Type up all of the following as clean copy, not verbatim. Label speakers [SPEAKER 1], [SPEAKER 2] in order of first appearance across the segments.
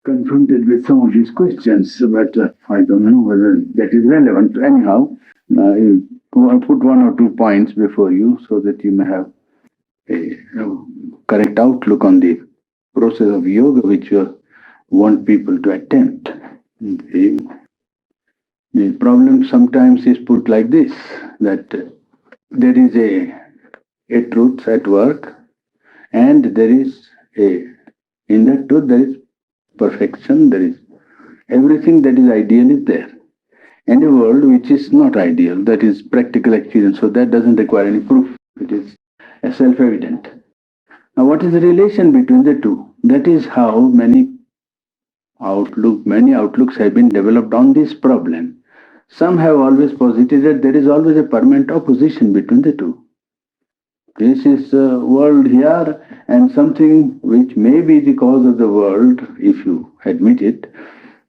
[SPEAKER 1] confronted with some of these questions, but I don't know whether that is relevant. Anyhow, I'll put one or two points before you so that you may have a correct outlook on the process of yoga which you want people to attempt. The problem sometimes is put like this, that there is a truth at work, and there is in that truth there is perfection, there is everything that is ideal is there. And a world which is not ideal, that is practical experience, so that doesn't require any proof. It is self-evident. Now, what is the relation between the two? That is how many outlooks have been developed on this problem. Some have always posited that there is always a permanent opposition between the two. This is a world here and something which may be the cause of the world, if you admit it.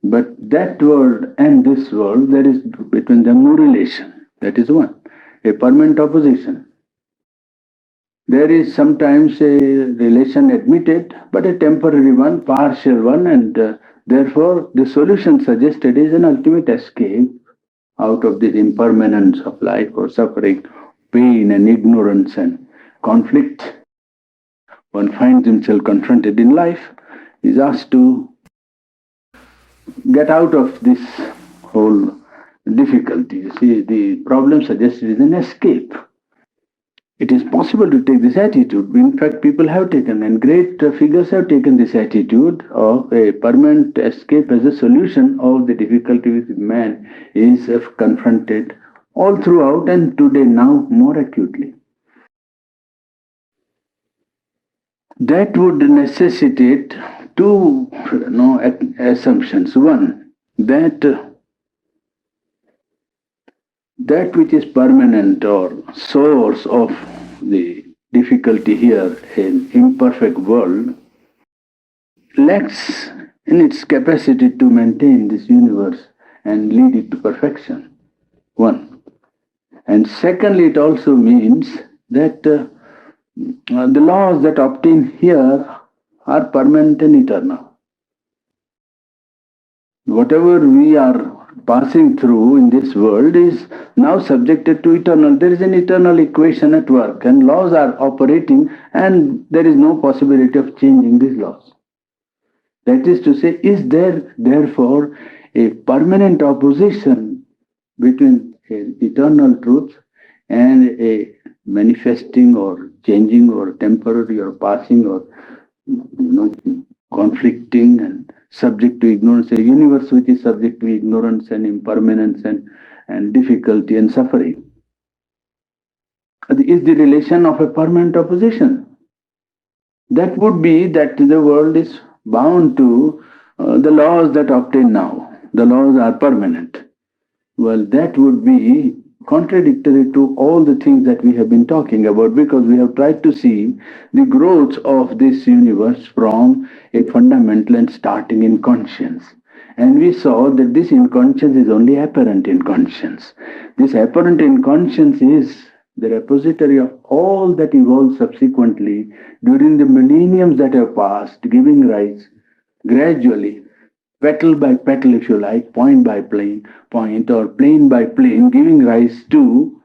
[SPEAKER 1] But that world and this world, there is between them no relation. That is one, a permanent opposition. There is sometimes a relation admitted, but a temporary one, partial one, and therefore the solution suggested is an ultimate escape out of this impermanence of life or suffering, pain and ignorance and conflict. One finds himself confronted in life, is asked to get out of this whole difficulty. You see, the problem suggested is an escape. It is possible to take this attitude. In fact, people have taken, and great figures have taken this attitude of a permanent escape as a solution of the difficulty with man is confronted all throughout, and today now more acutely. That would necessitate two assumptions. One, that which is permanent or source of the difficulty here, an imperfect world, lacks in its capacity to maintain this universe and lead it to perfection. One. And secondly, it also means that the laws that obtain here are permanent and eternal. Whatever we are passing through in this world is now subjected to eternal. There is an eternal equation at work, and laws are operating, and there is no possibility of changing these laws. That is to say, is there therefore a permanent opposition between eternal truth and a manifesting or changing or temporary or passing or conflicting and subject to ignorance, a universe which is subject to ignorance and impermanence and difficulty and suffering, is the relation of a permanent opposition. That would be that the world is bound to the laws that obtain now. The laws are permanent. Well, that would be contradictory to all the things that we have been talking about, because we have tried to see the growth of this universe from a fundamental and starting in conscience. And we saw that this inconscience is only apparent inconscience. This apparent inconscience is the repository of all that evolved subsequently during the millenniums that have passed, giving rise gradually, petal by petal, if you like, point by point, or plane by plane, giving rise to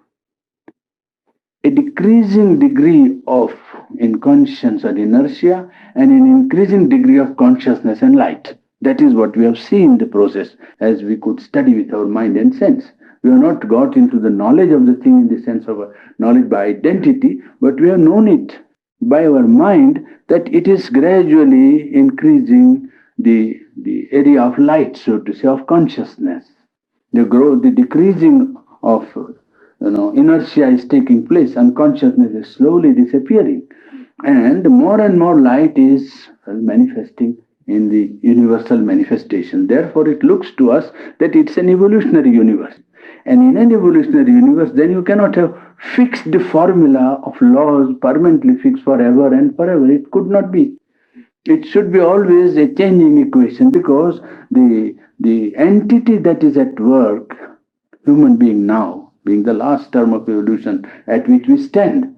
[SPEAKER 1] a decreasing degree of inconscience or inertia and an increasing degree of consciousness and light. That is what we have seen in the process as we could study with our mind and sense. We have not got into the knowledge of the thing in the sense of knowledge by identity, but we have known it by our mind that it is gradually increasing the area of light, so to say, of consciousness. The decreasing of inertia is taking place, and consciousness is slowly disappearing. And more light is manifesting in the universal manifestation. Therefore, it looks to us that it's an evolutionary universe. And in an evolutionary universe, then you cannot have fixed formula of laws permanently fixed forever and forever. It could not be. It should be always a changing equation, because the entity that is at work, human being now, being the last term of evolution at which we stand,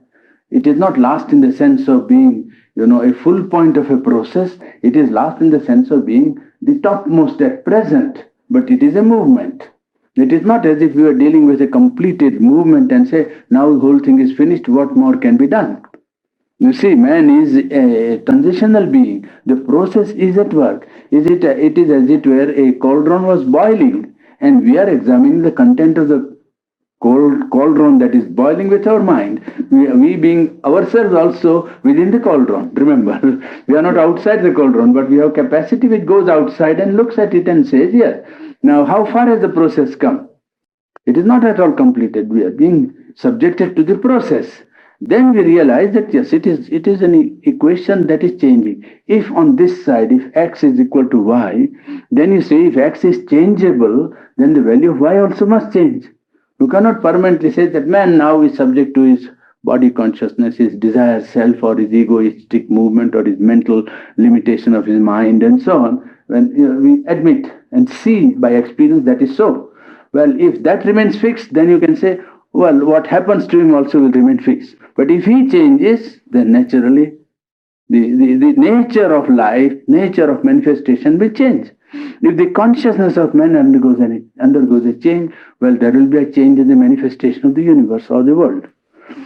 [SPEAKER 1] it is not last in the sense of being, a full point of a process. It is last in the sense of being the topmost at present, but it is a movement. It is not as if we are dealing with a completed movement and say, now the whole thing is finished, what more can be done? You see, man is a transitional being. The process is at work. It is as it were a cauldron was boiling, and we are examining the content of the cauldron that is boiling with our mind. We being ourselves also within the cauldron. Remember, we are not outside the cauldron, but we have capacity which goes outside and looks at it and says, yes. Now, how far has the process come? It is not at all completed. We are being subjected to the process. Then we realize that yes, it is an equation that is changing. If on this side, if x is equal to y, then you say if x is changeable, then the value of y also must change. You cannot permanently say that man now is subject to his body consciousness, his desire, self, or his egoistic movement, or his mental limitation of his mind, and so on. When we admit and see by experience that is so. Well, if that remains fixed, then you can say, well, what happens to him also will remain fixed. But if he changes, then naturally the nature of life, nature of manifestation will change. If the consciousness of man undergoes a change, well, there will be a change in the manifestation of the universe or the world.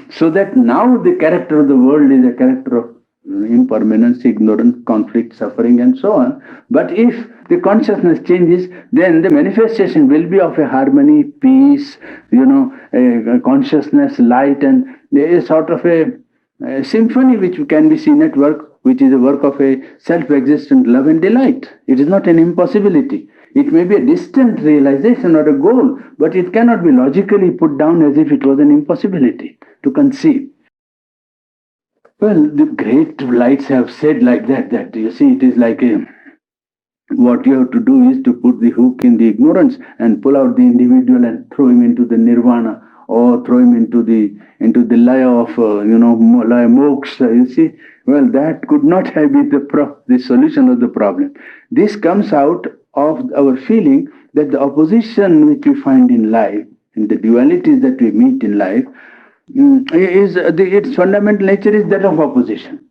[SPEAKER 1] So that now the character of the world is a character of impermanence, ignorance, conflict, suffering, and so on. But if the consciousness changes, then the manifestation will be of a harmony, peace, a consciousness, light, and there is sort of a symphony which can be seen at work, which is a work of a self-existent love and delight. It is not an impossibility. It may be a distant realization or a goal, but it cannot be logically put down as if it was an impossibility to conceive. Well, the great lights have said like that you see, it is like what you have to do is to put the hook in the ignorance and pull out the individual and throw him into the nirvana, or throw him into the laya of laya moksha. You see, well, that could not have been the solution of the problem. This comes out of our feeling that the opposition which we find in life, in the dualities that we meet in life, its fundamental nature is that of opposition.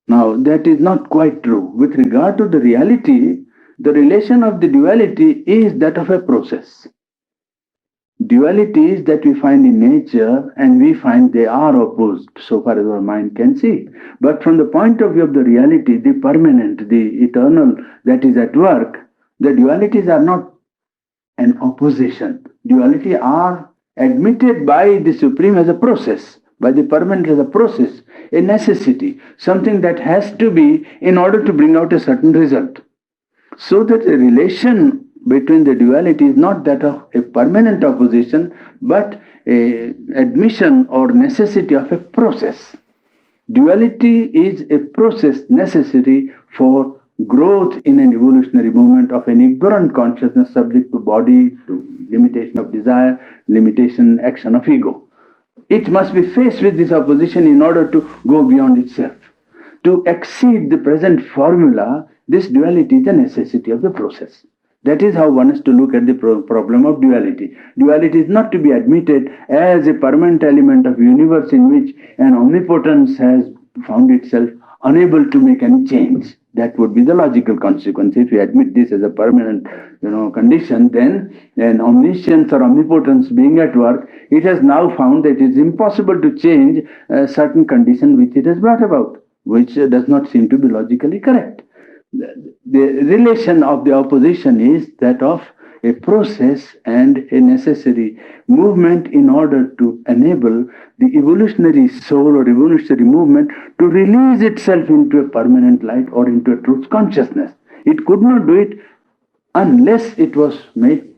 [SPEAKER 1] Now, that is not quite true. With regard to the reality, the relation of the duality is that of a process. Dualities that we find in nature, and we find they are opposed so far as our mind can see. But from the point of view of the reality, the permanent, the eternal that is at work, the dualities are not an opposition. Duality are admitted by the Supreme as a process, by the permanent as a process, a necessity, something that has to be in order to bring out a certain result. So that the relation between the duality is not that of a permanent opposition, but a admission or necessity of a process. Duality is a process necessary for growth in an evolutionary movement of an ignorant consciousness subject to body, to limitation of desire, limitation, action of ego. It must be faced with this opposition in order to go beyond itself. To exceed the present formula, this duality is a necessity of the process. That is how one has to look at the problem of duality. Duality is not to be admitted as a permanent element of universe in which an omnipotence has found itself unable to make any change. That would be the logical consequence. If we admit this as a permanent condition, then an omniscience or omnipotence being at work, it has now found that it is impossible to change a certain condition which it has brought about, which does not seem to be logically correct. The relation of the opposition is that of a process and a necessary movement in order to enable the evolutionary soul or evolutionary movement to release itself into a permanent light or into a truth consciousness. It could not do it unless it was made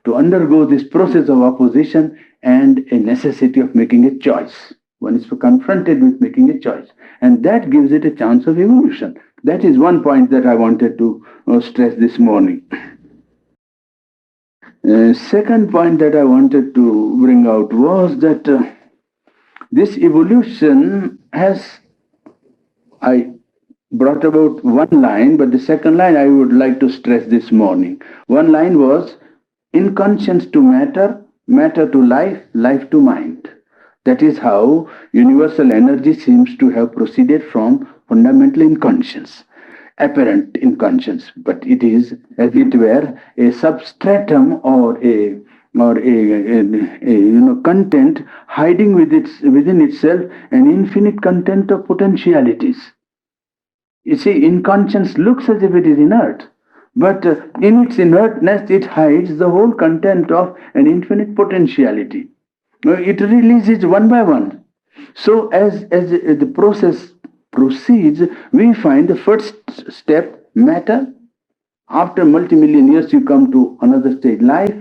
[SPEAKER 1] to undergo this process of opposition and a necessity of making a choice. One is confronted with making a choice, and that gives it a chance of evolution. That is one point that I wanted to stress this morning. Second point that I wanted to bring out was that this evolution has, I brought about one line, but the second line I would like to stress this morning. One line was, inconscience to matter, matter to life, life to mind. That is how universal energy seems to have proceeded from fundamental inconscience. apparent in conscience, but it is, as it were, a substratum or a content hiding within itself an infinite content of potentialities. You see, inconscience looks as if it is inert, but in its inertness, it hides the whole content of an infinite potentiality. It releases one by one. So, as the process proceeds, we find the first step matter. After multi-million years, you come to another stage, life.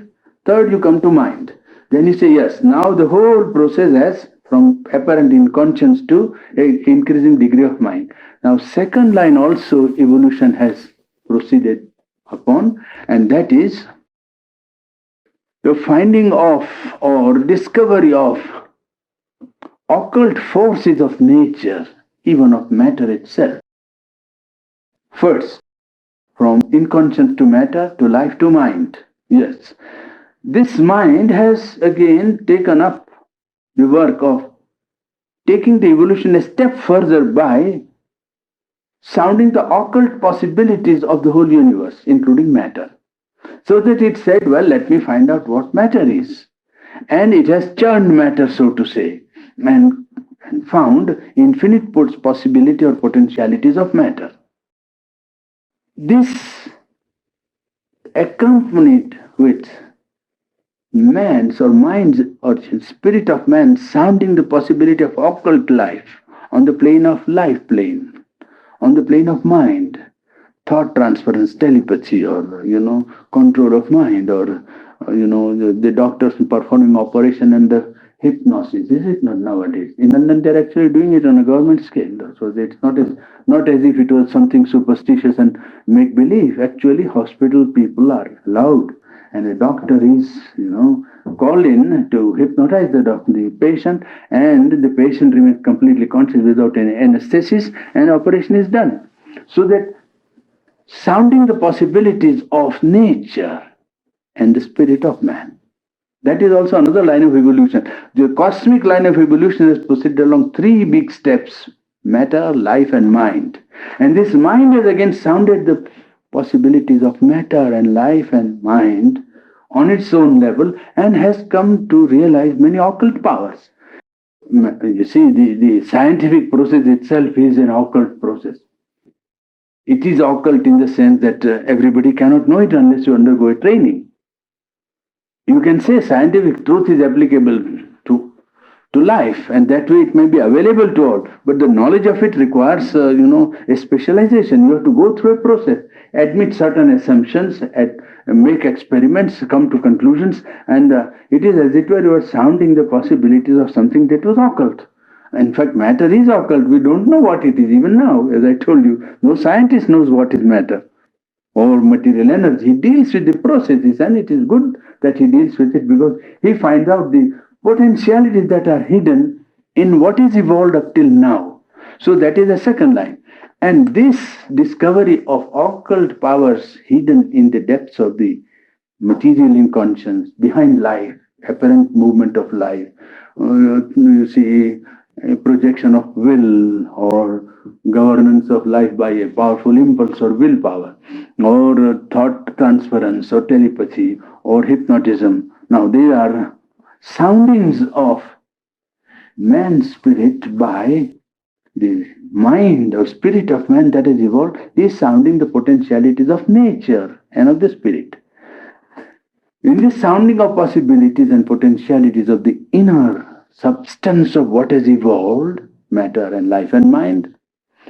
[SPEAKER 1] Third, you come to mind. Then you say, yes, now the whole process has from apparent inconscience to a increasing degree of mind. Now, second line also evolution has proceeded upon, and that is the finding of or discovery of occult forces of nature, even of matter itself. First, from inconscience to matter to life to mind. Yes. This mind has again taken up the work of taking the evolution a step further by sounding the occult possibilities of the whole universe, including matter. So that it said, well, let me find out what matter is. And it has churned matter, so to say, and found infinite possibility or potentialities of matter. This accompanied with man's or mind's or spirit of man sounding the possibility of occult life on the plane of life plane, on the plane of mind, thought transference, telepathy, or control of mind, or the doctors performing operation under hypnosis. Is it not nowadays? In London, they're actually doing it on a government scale. So it's not as if it was something superstitious and make believe. Actually, hospital people are allowed, and a doctor is called in to hypnotize the patient, and the patient remains completely conscious without any anesthesis, and operation is done. So that sounding the possibilities of nature and the spirit of man. That is also another line of evolution. The cosmic line of evolution has proceeded along three big steps: matter, life, and mind. And this mind has again sounded the possibilities of matter and life and mind on its own level and has come to realize many occult powers. You see, the scientific process itself is an occult process. It is occult in the sense that everybody cannot know it unless you undergo a training. You can say scientific truth is applicable to life, and that way it may be available to all. But the knowledge of it requires, a specialization. You have to go through a process, admit certain assumptions, make experiments, come to conclusions, and it is as it were you are sounding the possibilities of something that was occult. In fact, matter is occult. We don't know what it is even now. As I told you, no scientist knows what is matter or material energy. He deals with the processes, and it is good that he deals with it because he finds out the potentialities that are hidden in what is evolved up till now. So that is the second line. And this discovery of occult powers hidden in the depths of the material inconscience, behind life, apparent movement of life, you see, a projection of will or governance of life by a powerful impulse or willpower, or thought transference or telepathy or hypnotism. Now they are soundings of man's spirit by the mind or spirit of man that has evolved is sounding the potentialities of nature and of the spirit. In this sounding of possibilities and potentialities of the inner substance of what has evolved, matter and life and mind,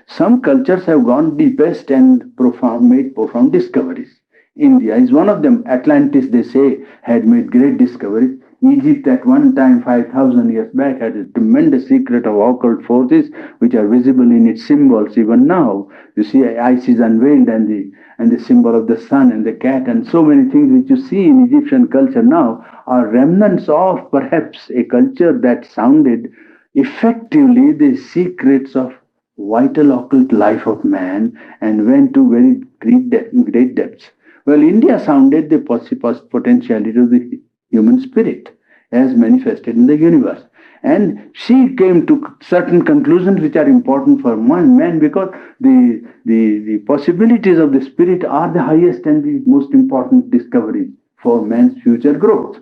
[SPEAKER 1] some cultures have gone deepest and made profound discoveries. India is one of them. Atlantis, they say, had made great discoveries. Egypt at one time, 5,000 years back, had a tremendous secret of occult forces which are visible in its symbols even now. You see, Isis unveiled and the symbol of the sun and the cat and so many things which you see in Egyptian culture now are remnants of perhaps a culture that sounded effectively the secrets of vital occult life of man and went to very great depths. Well, India sounded the potentiality of the human spirit as manifested in the universe. And she came to certain conclusions which are important for man because the possibilities of the spirit are the highest and the most important discovery for man's future growth.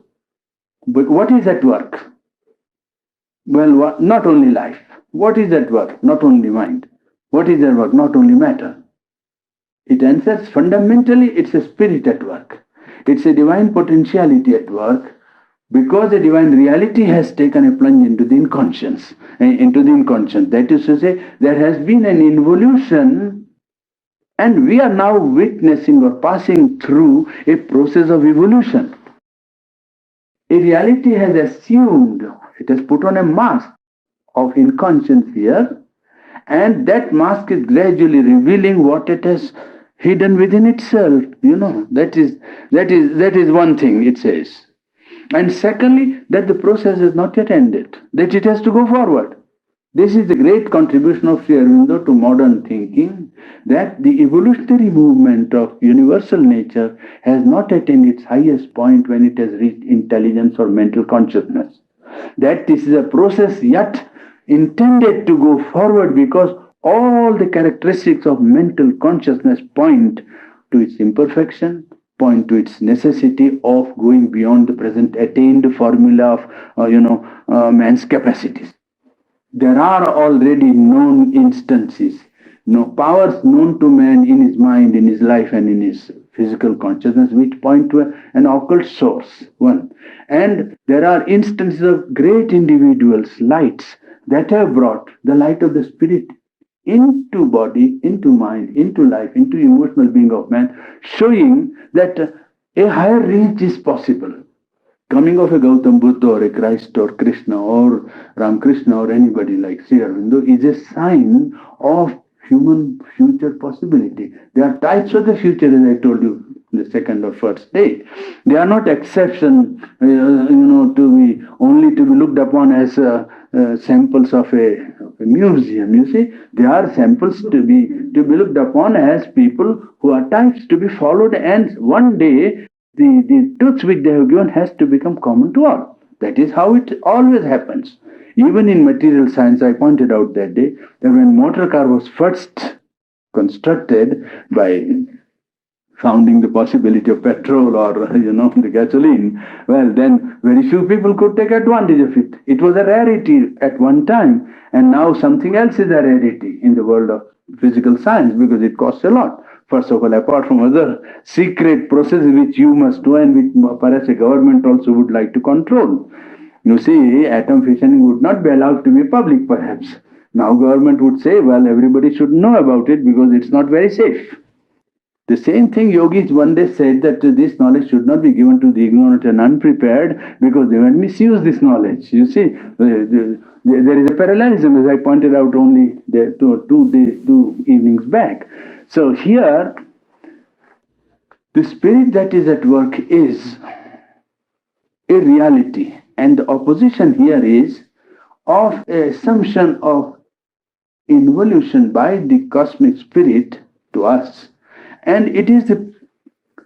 [SPEAKER 1] But what is at work? Well, not only life. What is at work? Not only mind. What is at work? Not only matter. It answers fundamentally it's a spirit at work. It's a divine potentiality at work because a divine reality has taken a plunge into the inconscious. That is to say, there has been an involution and we are now witnessing or passing through a process of evolution. A reality has assumed, it has put on a mask of inconscience here, and that mask is gradually revealing what it has hidden within itself. That is one thing it says. And secondly, that the process is not yet ended, that it has to go forward. This is the great contribution of Sri Aurobindo to modern thinking, that the evolutionary movement of universal nature has not attained its highest point when it has reached intelligence or mental consciousness. That this is a process yet intended to go forward because all the characteristics of mental consciousness point to its imperfection, point to its necessity of going beyond the present attained formula of man's capacities. There are already known instances, powers known to man in his mind, in his life, and in his physical consciousness, which point to an occult source. One. And there are instances of great individuals, lights, that have brought the light of the spirit into body, into mind, into life, into emotional being of man, showing that a higher reach is possible. Coming of a Gautam Buddha or a Christ or Krishna or Ramakrishna or anybody like Sri Aurobindo is a sign of human future possibility. There are types of the future, as I told you in the second or first stage. They are not exception, to be only to be looked upon as samples of a museum. You see, they are samples to be looked upon as people who are types to be followed, and one day the truths which they have given has to become common to all. That is how it always happens. Even in material science, I pointed out that day that when motor car was first constructed by founding the possibility of petrol or the gasoline, well, then very few people could take advantage of it. It was a rarity at one time, and now something else is a rarity in the world of physical science because it costs a lot. First of all, apart from other secret processes which you must do and which perhaps a government also would like to control. You see, atom fissioning would not be allowed to be public perhaps. Now government would say, well, everybody should know about it because it's not very safe. The same thing yogis one day said that this knowledge should not be given to the ignorant and unprepared because they will misuse this knowledge. You see, there is a parallelism, as I pointed out only two evenings back. So here, the spirit that is at work is a reality, and the opposition here is of an assumption of involution by the cosmic spirit to us. And it is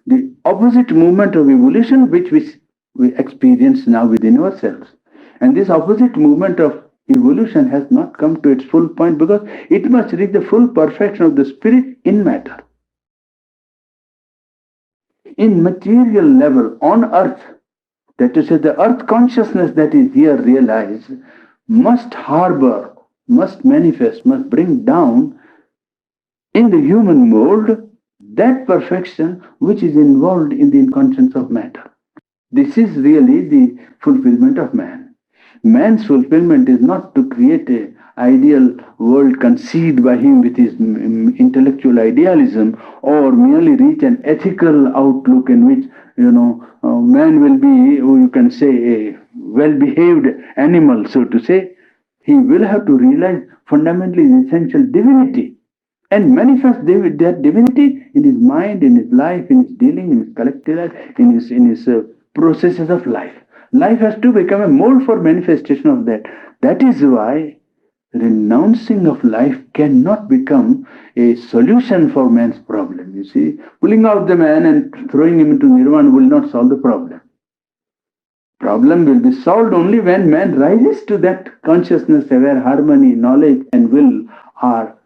[SPEAKER 1] the opposite movement of evolution which we experience now within ourselves. And this opposite movement of evolution has not come to its full point because it must reach the full perfection of the spirit in matter. In material level, on earth, that is, the earth consciousness that is here realized must harbor, must manifest, must bring down in the human mold that perfection which is involved in the inconscience of matter. This is really the fulfillment of man. Man's fulfillment is not to create an ideal world conceived by him with his intellectual idealism or merely reach an ethical outlook in which, man will be, you can say, a well-behaved animal, so to say. He will have to realize fundamentally the essential divinity and manifest that divinity in his mind, in his life, in his dealing, in his collective life, in his processes of life. Life has to become a mold for manifestation of that. That is why renouncing of life cannot become a solution for man's problem. You see, pulling out the man and throwing him into nirvana will not solve the problem. Problem will be solved only when man rises to that consciousness where harmony, knowledge, and will are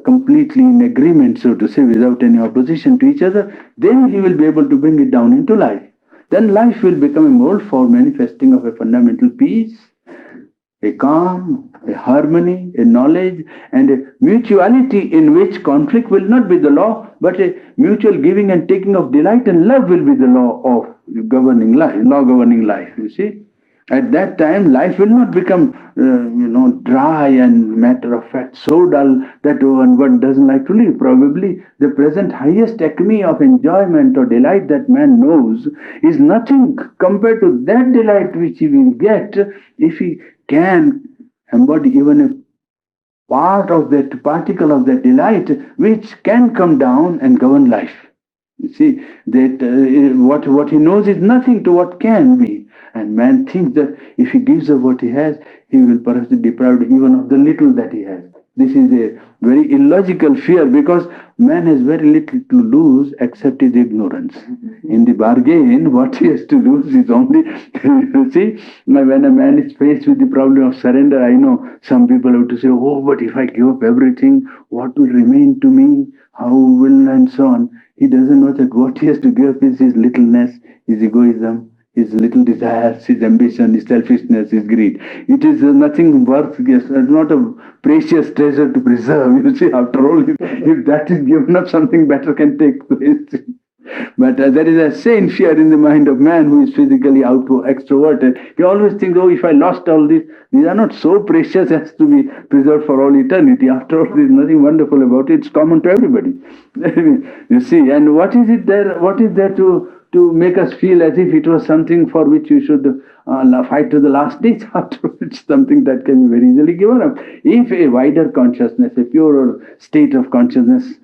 [SPEAKER 1] completely in agreement, so to say, without any opposition to each other. Then he will be able to bring it down into life. Then life will become a mold for manifesting of a fundamental peace, a calm, a harmony, a knowledge, and a mutuality in which conflict will not be the law, but a mutual giving and taking of delight and love will be the law of governing life, law governing life, you see. At that time, life will not become, dry and matter of fact, so dull that one doesn't like to live. Probably the present highest acme of enjoyment or delight that man knows is nothing compared to that delight which he will get if he can embody even a part of that particle of that delight which can come down and govern life. You see, that what he knows is nothing to what can be. And man thinks that if he gives up what he has, he will perhaps be deprived even of the little that he has. This is a very illogical fear because man has very little to lose except his ignorance. In the bargain, what he has to lose is only, you see, when a man is faced with the problem of surrender, I know some people have to say, oh, but if I give up everything, what will remain to me? How will, and so on. He doesn't know that what he has to give up is his littleness, his egoism, his little desires, his ambition, his selfishness, his greed. It is nothing worth, yes, not a precious treasure to preserve. You see, after all, if that is given up, something better can take place. But there is a sane fear in the mind of man who is physically extroverted. He always thinks, oh, if I lost all this, these are not so precious as to be preserved for all eternity. After all, there is nothing wonderful about it. It's common to everybody. You see, and what is it there? What is there to make us feel as if it was something for which we should fight to the last ditch? After all, it's something that can be very easily given up. If a wider consciousness, a purer state of consciousness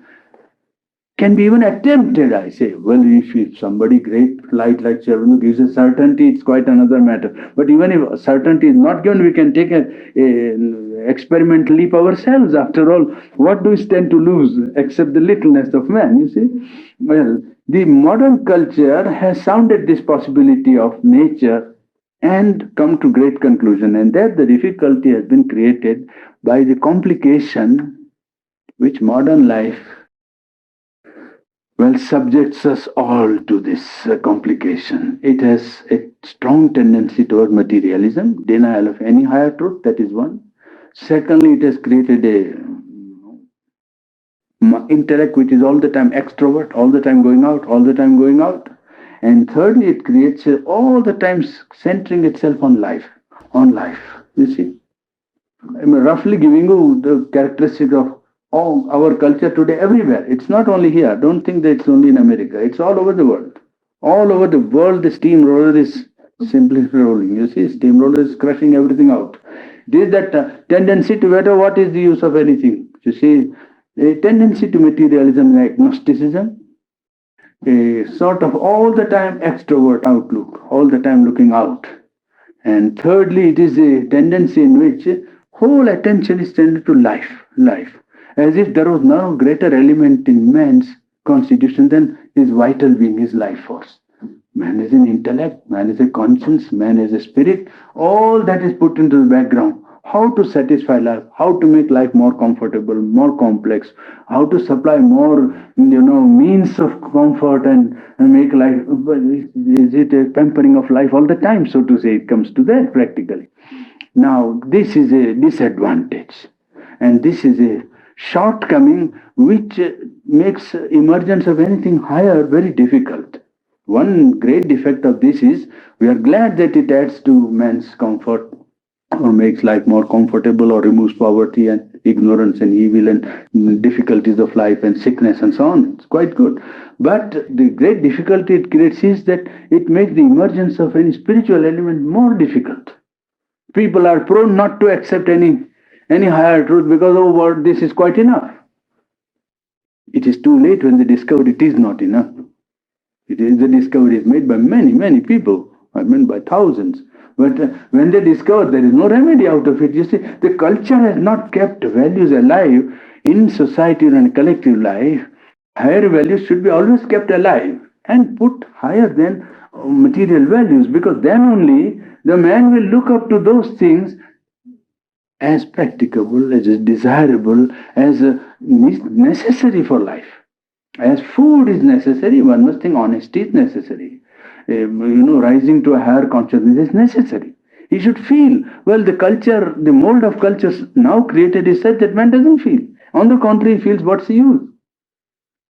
[SPEAKER 1] can be even attempted, I say. Well, if somebody great light like Shavanu gives a certainty, it's quite another matter. But even if certainty is not given, we can take a experimental leap ourselves. After all, what do we stand to lose except the littleness of man, you see? Well, the modern culture has sounded this possibility of nature and come to great conclusion. And that the difficulty has been created by the complication which modern life subjects us all to this complication. It has a strong tendency toward materialism, denial of any higher truth, that is one. Secondly, it has created a intellect which is all the time extrovert, all the time going out, all the time going out. And thirdly, it creates all the time centering itself on life, you see. I'm roughly giving you the characteristic of our culture today everywhere. It's not only here. Don't think that it's only in America. It's all over the world. All over the world, the steamroller is simply rolling. You see, steamroller is crushing everything out. There is that tendency to whether what is the use of anything. You see, a tendency to materialism and agnosticism, a sort of all the time extrovert outlook, all the time looking out. And thirdly, it is a tendency in which whole attention is tended to life, as if there was no greater element in man's constitution than his vital being, his life force. Man is an intellect, man is a conscience, man is a spirit. All that is put into the background. How to satisfy life, how to make life more comfortable, more complex, how to supply more, means of comfort and make life. Is it a pampering of life all the time, so to say? It comes to that practically. Now, this is a disadvantage, and this is a shortcoming which makes emergence of anything higher very difficult. One great defect of this is we are glad that it adds to man's comfort or makes life more comfortable or removes poverty and ignorance and evil and difficulties of life and sickness and so on. It's quite good. But the great difficulty it creates is that it makes the emergence of any spiritual element more difficult. People are prone not to accept any higher truth because, oh, well, this is quite enough. It is too late when they discover it is not enough. The discovery is made by many people, I mean by thousands. But when they discover there is no remedy out of it, you see, the culture has not kept values alive in society and collective life. Higher values should be always kept alive. and put higher than material values, because then only the man will look up to those things as practicable, as desirable, as necessary for life. As food is necessary, one must think honesty is necessary. Rising to a higher consciousness is necessary. He should feel. Well, the culture, the mold of cultures now created is such that man doesn't feel. On the contrary, he feels what's the use.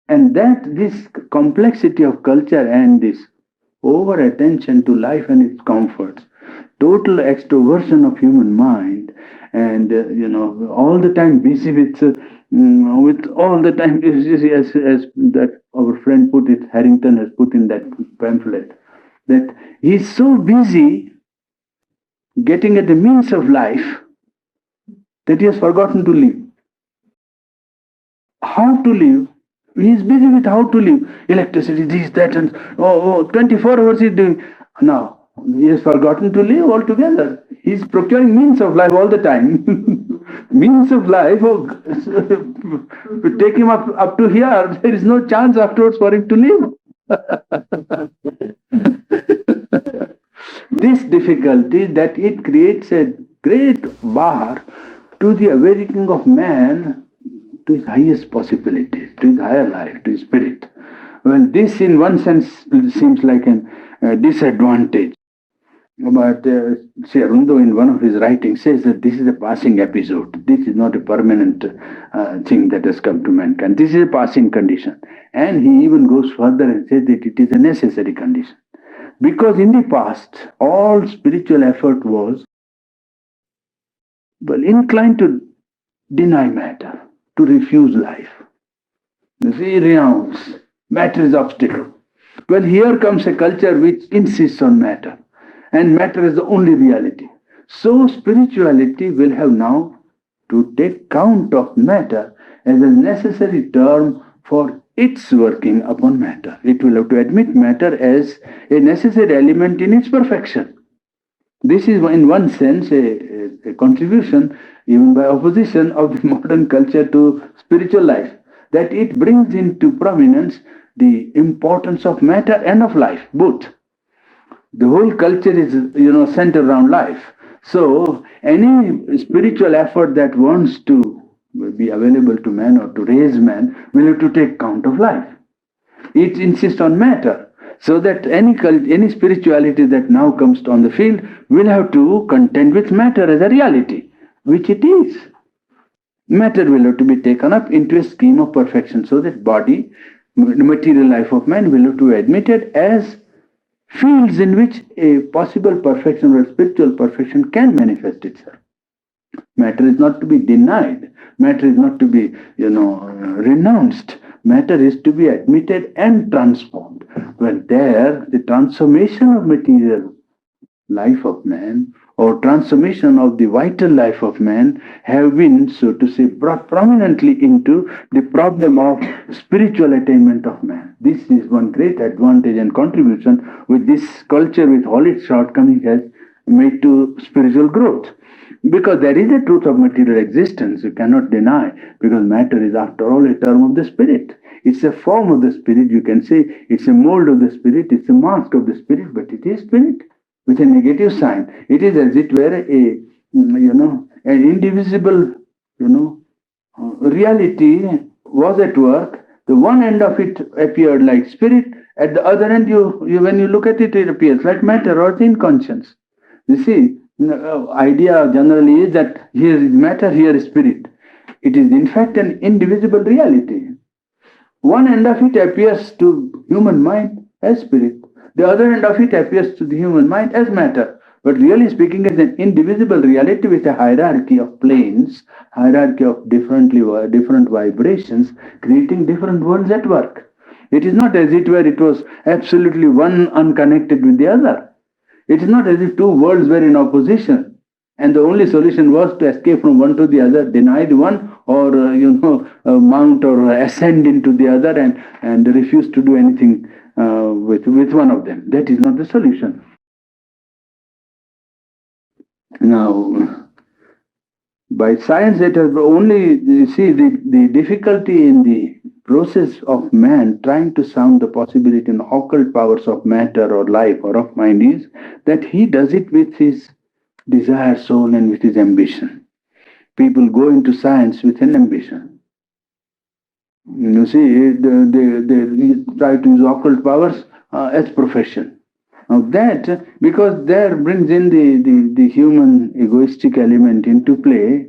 [SPEAKER 1] And that this complexity of culture and this over attention to life and its comforts, total extroversion of human mind, and all the time busy with all the time, as that our friend put it, Harrington has put in that pamphlet, that he's so busy getting at the means of life that he has forgotten to live. How to live? He is busy with how to live. Electricity, this, that, and 24 hours he's doing. Now, he has forgotten to live altogether. He's procuring means of life all the time. Means of life, take him up to here, there is no chance afterwards for him to live. This difficulty, that it creates a great bar to the awakening of man to his highest possibilities, to his higher life, to his spirit. Well, this in one sense seems like a disadvantage. But Sri Aurobindo in one of his writings says that this is a passing episode. This is not a permanent thing that has come to mankind. This is a passing condition. And he even goes further and says that it is a necessary condition. Because in the past, all spiritual effort was inclined to deny matter, to refuse life. You see, renounce. Matter is obstacle. Well, here comes a culture which insists on matter, and matter is the only reality. So spirituality will have now to take count of matter as a necessary term for its working upon matter. It will have to admit matter as a necessary element in its perfection. This is in one sense a contribution, even by opposition, of the modern culture to spiritual life, that it brings into prominence the importance of matter and of life, both. The whole culture is centered around life. So any spiritual effort that wants to be available to man or to raise man will have to take count of life. It insists on matter, so that any spirituality that now comes on the field will have to contend with matter as a reality, which it is. Matter will have to be taken up into a scheme of perfection, so that body, the material life of man, will have to be admitted as fields in which a possible perfection or spiritual perfection can manifest itself. Matter is not to be denied. Matter is not to be, renounced. Matter is to be admitted and transformed. Well, there, the transformation of material life of man, or transformation of the vital life of man, have been, so to say, brought prominently into the problem of spiritual attainment of man. This is one great advantage and contribution which this culture, with all its shortcomings, has made to spiritual growth. Because there is a truth of material existence, you cannot deny, because matter is, after all, a term of the spirit. It's a form of the spirit, you can say. It's a mold of the spirit, it's a mask of the spirit, but it is spirit with a negative sign. It is as it were an indivisible, reality was at work. The one end of it appeared like spirit. At the other end, when you look at it, it appears like matter or thin conscience. You see, idea generally is that here is matter, here is spirit. It is in fact an indivisible reality. One end of it appears to human mind as spirit. The other end of it appears to the human mind as matter. But really speaking, it's an indivisible reality with a hierarchy of planes, hierarchy of different vibrations, creating different worlds at work. It is not as it were it was absolutely one unconnected with the other. It is not as if two worlds were in opposition, and the only solution was to escape from one to the other, deny the one, or mount or ascend into the other, and refuse to do anything with one of them. That is not the solution. Now, by science, it has only, you see, the difficulty in the process of man trying to sound the possibility in occult powers of matter or life or of mind is that he does it with his desire, soul, and with his ambition. People go into science with an ambition. You see, they try to use occult powers as profession. Now that, because there brings in the human egoistic element into play,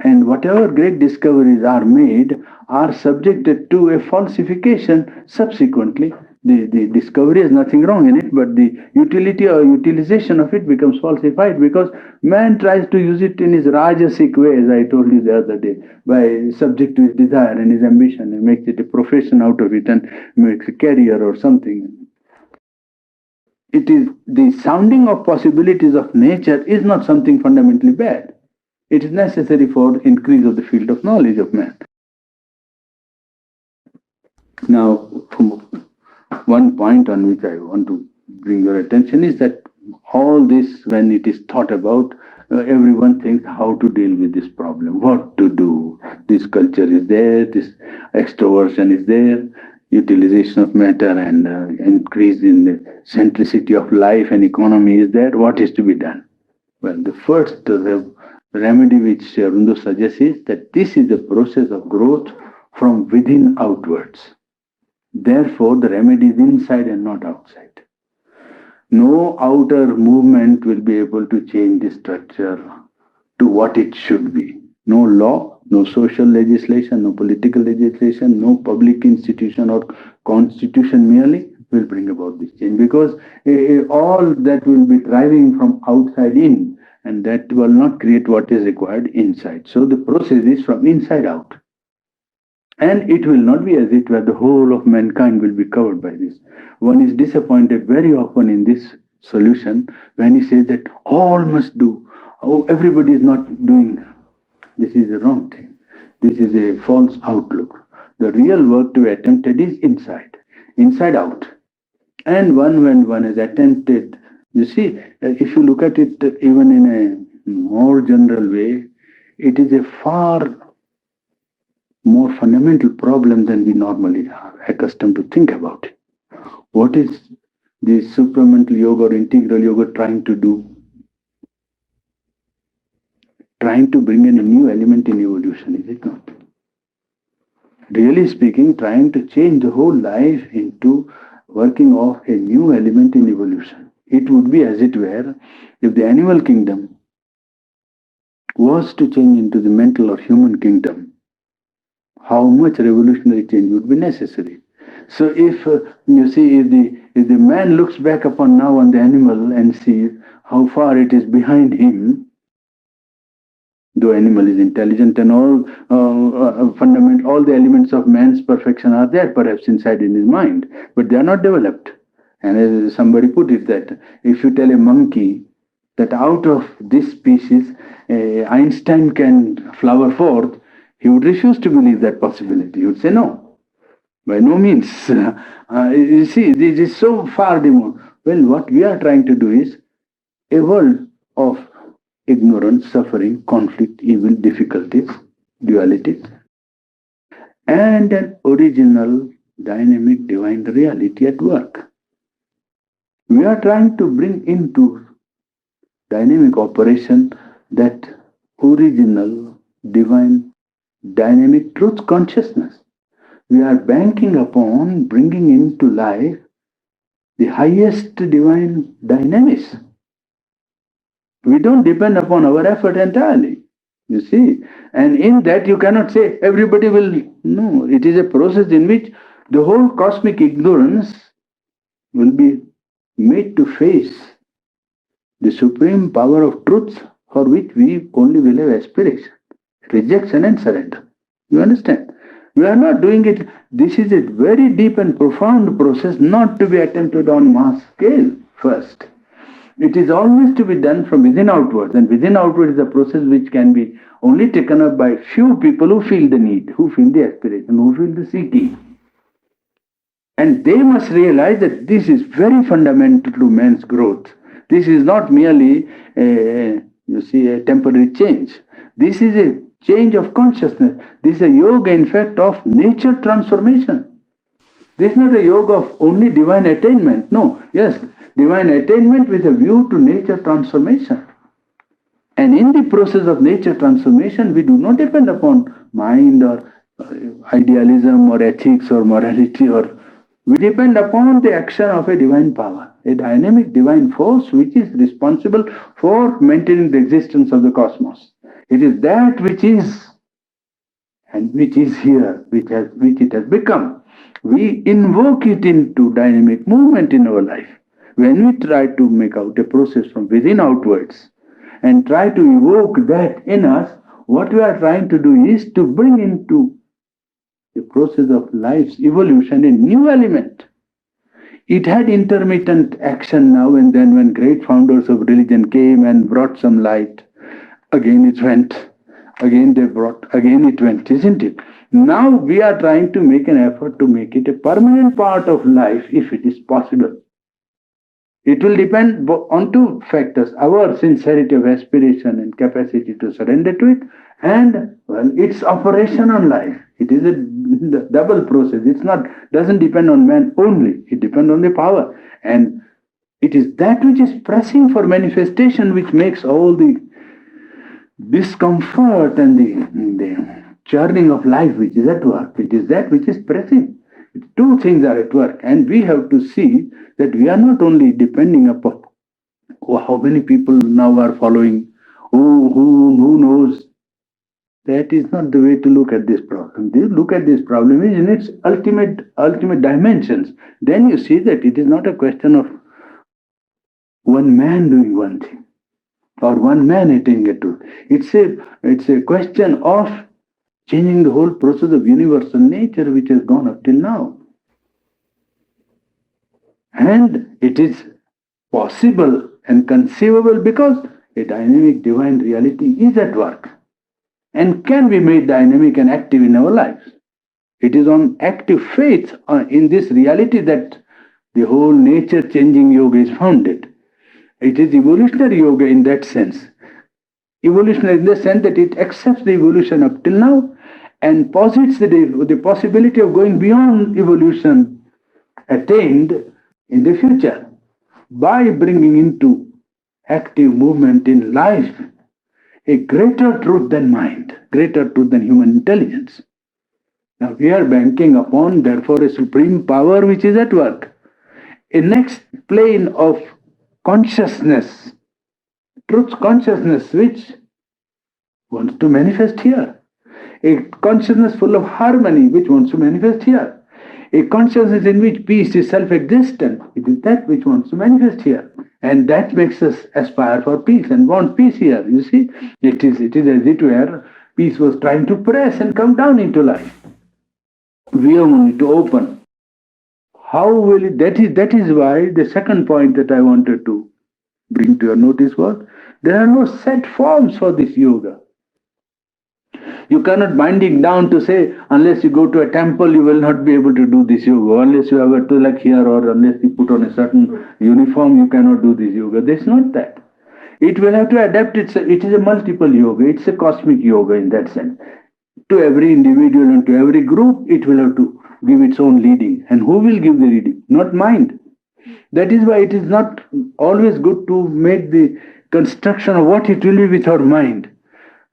[SPEAKER 1] and whatever great discoveries are made are subjected to a falsification subsequently. The discovery has nothing wrong in it, but the utility or utilization of it becomes falsified because man tries to use it in his rajasic way, as I told you the other day, by subject to his desire and his ambition, and makes it a profession out of it and makes a career or something. It is the sounding of possibilities of nature is not something fundamentally bad. It is necessary for increase of the field of knowledge of man. Now, one point on which I want to bring your attention is that all this, when it is thought about, everyone thinks how to deal with this problem, what to do. This culture is there, this extroversion is there, utilization of matter and increase in the centricity of life and economy is there. What is to be done? Well, the first remedy which Rundu suggests is that this is a process of growth from within outwards. Therefore, the remedy is inside and not outside. No outer movement will be able to change the structure to what it should be. No law, no social legislation, no political legislation, no public institution or constitution merely will bring about this change, because all that will be driving from outside in, and that will not create what is required inside. So the process is from inside out. And it will not be as it were the whole of mankind will be covered by this. One is disappointed very often in this solution when he says that all must do. Oh, everybody is not doing. This is the wrong thing. This is a false outlook. The real work to be attempted is inside out. And when one has attempted, you see, if you look at it even in a more general way, it is a far more fundamental problem than we normally are accustomed to think about it. What is the supramental yoga or integral yoga trying to do? Trying to bring in a new element in evolution, is it not? Really speaking, trying to change the whole life into working off a new element in evolution. It would be as it were if the animal kingdom was to change into the mental or human kingdom, how much revolutionary change would be necessary. So if you see, if the man looks back upon now on the animal and sees how far it is behind him, though animal is intelligent and all all the elements of man's perfection are there perhaps inside in his mind, but they are not developed. And as somebody put it, that if you tell a monkey that out of this species Einstein can flower forth, he would refuse to believe that possibility. He would say no, by no means. You see, this is so far removed. Well, what we are trying to do is a world of ignorance, suffering, conflict, evil, difficulties, dualities, and an original, dynamic, divine reality at work. We are trying to bring into dynamic operation that original, divine, dynamic truth consciousness. We are banking upon bringing into life the highest divine dynamics. We don't depend upon our effort entirely, you see. And in that you cannot say everybody will. No, it is a process in which the whole cosmic ignorance will be made to face the supreme power of truth for which we only will have aspiration, rejection and surrender. You understand? We are not doing it. This is a very deep and profound process, not to be attempted on mass scale first. It is always to be done from within outwards, and within outwards is a process which can be only taken up by few people who feel the need, who feel the aspiration, who feel the seeking. And they must realize that this is very fundamental to man's growth. This is not merely a temporary change. This is a change of consciousness. This is a yoga, in fact, of nature transformation. This is not a yoga of only divine attainment. No, yes, divine attainment with a view to nature transformation. And in the process of nature transformation, we do not depend upon mind or idealism or ethics or morality, or we depend upon the action of a divine power, a dynamic divine force which is responsible for maintaining the existence of the cosmos. It is that which is and which is here, which it has become. We invoke it into dynamic movement in our life. When we try to make out a process from within outwards and try to evoke that in us, what we are trying to do is to bring into the process of life's evolution a new element. It had intermittent action now and then when great founders of religion came and brought some light. Again it went. Again they brought. Again it went, isn't it? Now we are trying to make an effort to make it a permanent part of life if it is possible. It will depend on two factors: our sincerity of aspiration and capacity to surrender to it, and well, its operation on life. It is a double process. It's not doesn't depend on man only. It depends on the power, and it is that which is pressing for manifestation which makes all the discomfort and the churning of life which is at work. It is that which is pressing. Two things are at work, and we have to see that we are not only depending upon how many people now are following, who knows. That is not the way to look at this problem. Look at this problem in its ultimate dimensions. Then you see that it is not a question of one man doing one thing or one man attaining a truth. It's a question of changing the whole process of universal nature which has gone up till now. And it is possible and conceivable because a dynamic divine reality is at work and can be made dynamic and active in our lives. It is on active faith in this reality that the whole nature changing yoga is founded. It is evolutionary yoga in that sense. Evolutionary in the sense that it accepts the evolution up till now and posits the possibility of going beyond evolution attained in the future by bringing into active movement in life a greater truth than mind, greater truth than human intelligence. Now we are banking upon, therefore, a supreme power which is at work. A next plane of consciousness, truth consciousness, which wants to manifest here. A consciousness full of harmony, which wants to manifest here. A consciousness in which peace is self-existent, it is that which wants to manifest here. And that makes us aspire for peace and want peace here. You see, it is as it were, peace was trying to press and come down into life. We are only to open. How will it? That is why the second point that I wanted to bring to your notice was there are no set forms for this yoga. You cannot bind it down to say, unless you go to a temple, you will not be able to do this yoga. Unless you have a tilak here or unless you put on a certain uniform, you cannot do this yoga. There's not that. It will have to adapt itself. It is a multiple yoga. It's a cosmic yoga in that sense. To every individual and to every group, it will have to give its own leading. And who will give the leading? Not mind. That is why it is not always good to make the construction of what it will be with our mind.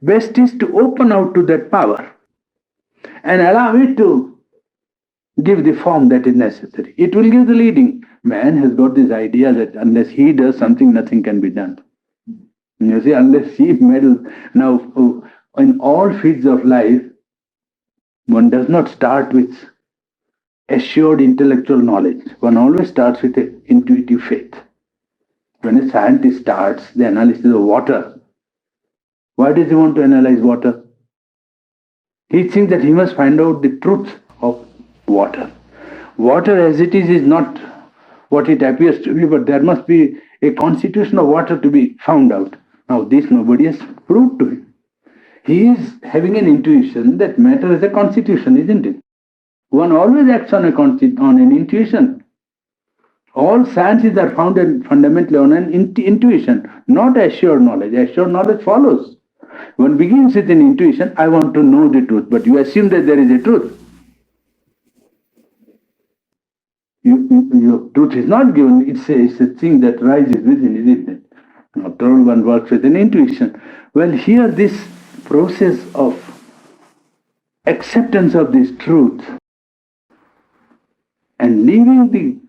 [SPEAKER 1] Best is to open out to that power and allow it to give the form that is necessary. It will give the leading. Man has got this idea that unless he does something, nothing can be done. You see, unless he meddles. Now, in all fields of life, one does not start with assured intellectual knowledge. One always starts with an intuitive faith. When a scientist starts the analysis of water, why does he want to analyze water? He thinks that he must find out the truth of water. Water as it is not what it appears to be, but there must be a constitution of water to be found out. Now this nobody has proved to him. He is having an intuition that matter is a constitution, isn't it? One always acts on an intuition. All sciences are founded fundamentally on an intuition, not assured knowledge. Assured knowledge follows. One begins with an intuition, I want to know the truth, but you assume that there is a truth. Your truth is not given, it's a thing that rises within, isn't it? After all, one works with an intuition. Well, here this process of acceptance of this truth and leaving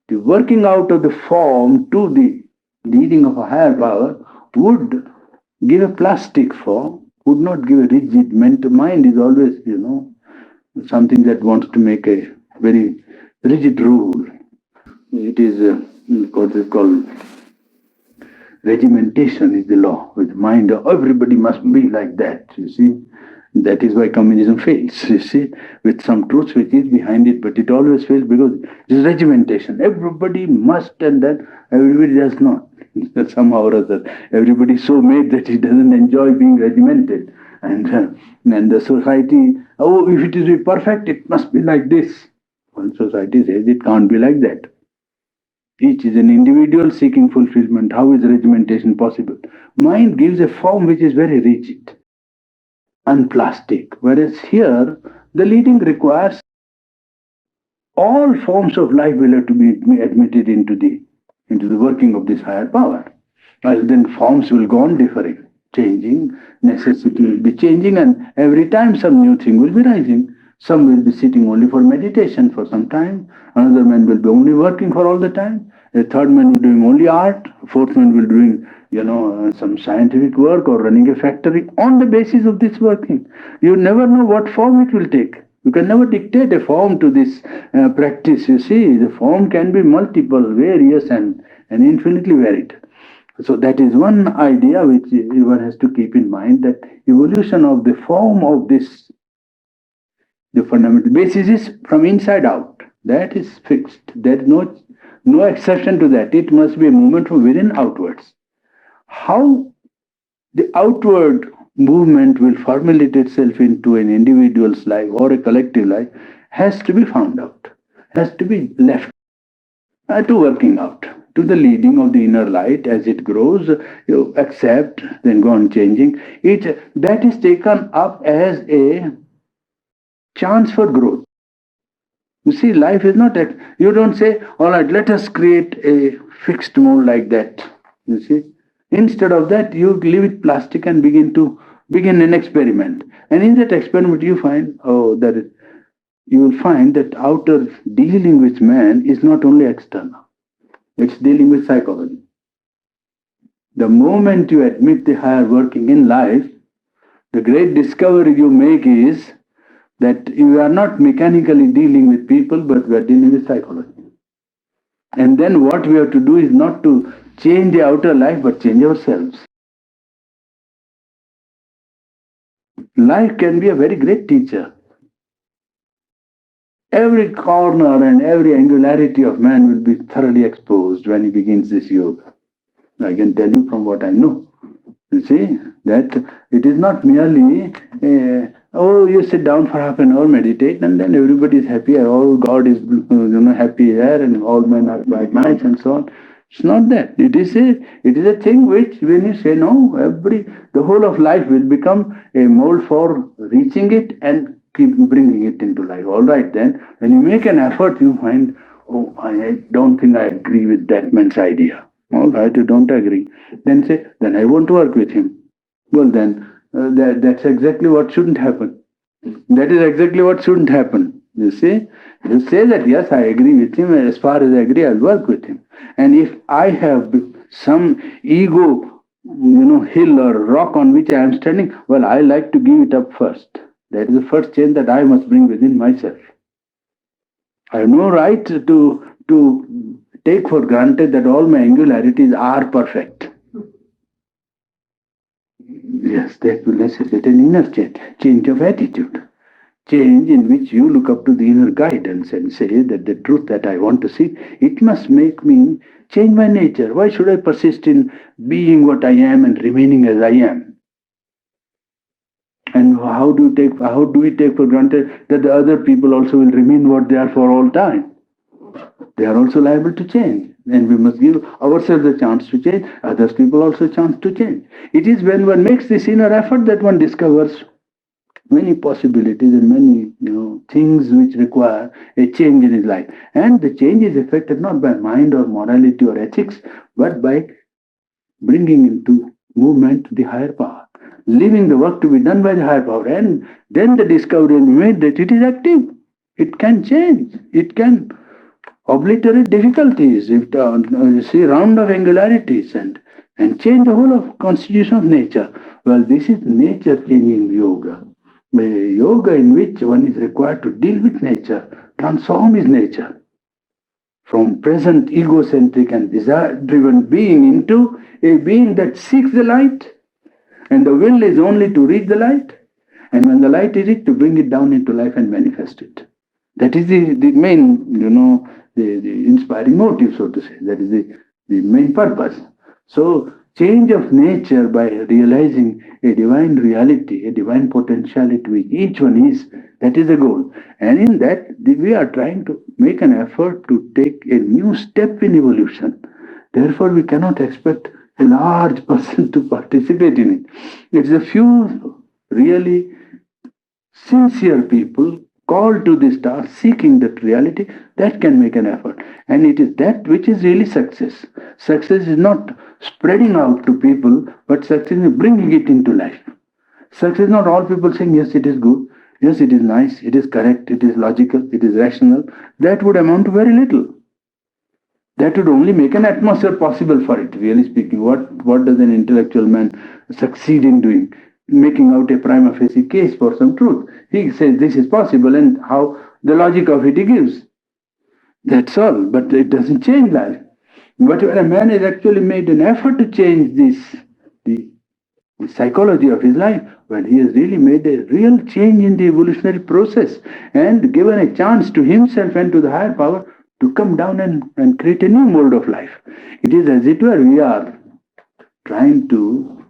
[SPEAKER 1] the working out of the form to the leading of a higher power would give a plastic form, would not give a rigid mental mind is always, something that wants to make a very rigid rule. It is what is called regimentation is the law with mind. Everybody must be like that, you see. That is why communism fails, you see, with some truth which is behind it, but it always fails because it is regimentation. Everybody must, and then everybody does not. Somehow or other, everybody is so made that he doesn't enjoy being regimented. And the society, oh, if it is to be perfect, it must be like this. Well, society says it can't be like that. Each is an individual seeking fulfillment. How is regimentation possible? Mind gives a form which is very rigid and plastic, whereas here the leading requires all forms of life will have to be admitted into the working of this higher power. And then forms will go on differing, changing, necessity will be changing, and every time some new thing will be rising. Some will be sitting only for meditation for some time, another man will be only working for all the time, a third man will be doing only art, a fourth man will be doing some scientific work or running a factory on the basis of this working. You never know what form it will take. You can never dictate a form to this practice. You see, the form can be multiple, various, and infinitely varied. So that is one idea which one has to keep in mind, that evolution of the form of this, the fundamental basis is from inside out. That is fixed. There is no exception to that. It must be a movement from within outwards. How the outward movement will formulate itself into an individual's life or a collective life has to be found out, has to be left to working out, to the leading of the inner light as it grows. You accept, then go on changing. That is taken up as a chance for growth. You see, life is not, you don't say, all right, let us create a fixed mode like that. You see, instead of that, you leave it plastic and begin an experiment. And in that experiment, you find, you will find that outer dealing with man is not only external, it's dealing with psychology. The moment you admit the higher working in life, the great discovery you make is that you are not mechanically dealing with people, but we are dealing with psychology. And then what we have to do is not to change the outer life, but change ourselves. Life can be a very great teacher. Every corner and every angularity of man will be thoroughly exposed when he begins this yoga. I can tell you from what I know. You see, that it is not merely, you sit down for half an hour, meditate, and then everybody is happy, all God is happy here, and all men are quite nice, and so on. It's not that. It is a thing which, when you say no, the whole of life will become a mold for reaching it and keep bringing it into life. All right, then, when you make an effort, you find, oh, I don't think I agree with that man's idea. All right, you don't agree. Then say, then I won't work with him. Well, then, that's exactly what shouldn't happen. That is exactly what shouldn't happen. You see? You say that, yes, I agree with him, and as far as I agree, I'll work with him. And if I have some ego, hill or rock on which I am standing, well, I like to give it up first. That is the first change that I must bring within myself. I have no right to take for granted that all my angularities are perfect. Yes, that will necessitate an inner change of attitude. Change in which you look up to the inner guidance and say that the truth that I want to see, it must make me change my nature. Why should I persist in being what I am and remaining as I am? And how do we take for granted that the other people also will remain what they are for all time? They are also liable to change. And we must give ourselves a chance to change, others people also a chance to change. It is when one makes this inner effort that one discovers many possibilities and many things which require a change in his life. And the change is effected not by mind or morality or ethics, but by bringing into movement the higher power, leaving the work to be done by the higher power. And then the discovery is made that it is active. It can change. It can obliterate difficulties. If you see round of angularities and change the whole of constitution of nature. Well, this is nature changing yoga. A yoga in which one is required to deal with nature, transform his nature from present egocentric and desire-driven being into a being that seeks the light, and the will is only to reach the light, and when the light is it, to bring it down into life and manifest it. That is the main, the inspiring motive, so to say. That is the main purpose. So, change of nature by realizing a divine reality, a divine potentiality which each one is, that is the goal. And in that, we are trying to make an effort to take a new step in evolution. Therefore, we cannot expect a large person to participate in it. It's a few really sincere people called to this task, seeking that reality, that can make an effort. And it is that which is really success. Success is not spreading out to people, but success is bringing it into life. Success is not all people saying, yes, it is good, yes, it is nice, it is correct, it is logical, it is rational. That would amount to very little. That would only make an atmosphere possible for it, really speaking. What does an intellectual man succeed in doing? Making out a prima facie case for some truth. He says this is possible, and how the logic of it he gives. That's all, but it doesn't change life. But when a man has actually made an effort to change the psychology of his life, well, he has really made a real change in the evolutionary process and given a chance to himself and to the higher power to come down and create a new mode of life. It is as it were we are trying to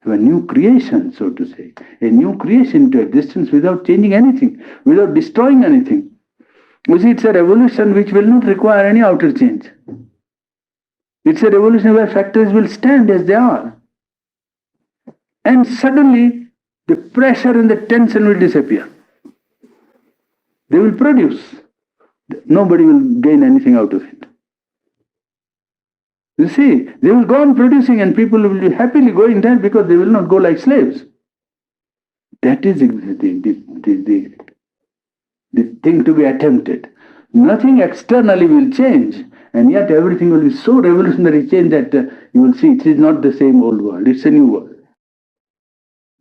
[SPEAKER 1] have a new creation, so to say, a new creation into existence without changing anything, without destroying anything. You see, it's a revolution which will not require any outer change. It's a revolution where factories will stand as they are. And suddenly, the pressure and the tension will disappear. They will produce. Nobody will gain anything out of it. You see, they will go on producing and people will be happily going there because they will not go like slaves. That is the thing to be attempted. Nothing externally will change, and yet everything will be so revolutionary change that you will see it is not the same old world, it's a new world.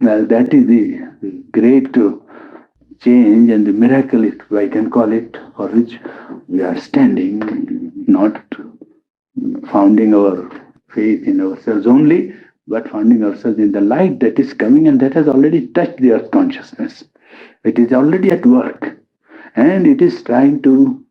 [SPEAKER 1] Well, that is the great change and the miracle, if I can call it, for which we are standing, not founding our faith in ourselves only, but founding ourselves in the light that is coming and that has already touched the earth consciousness. It is already at work, and it is trying to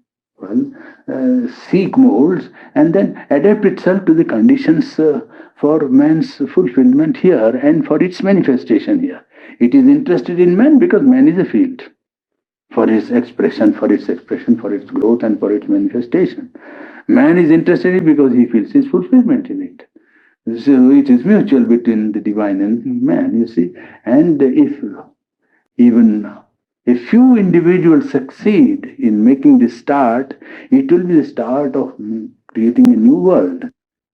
[SPEAKER 1] seek molds and then adapt itself to the conditions for man's fulfillment here and for its manifestation here. It is interested in man because man is a field for its expression, for its growth, and for its manifestation. Man is interested in it because he feels his fulfillment in it. So it is mutual between the divine and man, you see. And if even a few individuals succeed in making this start, it will be the start of creating a new world.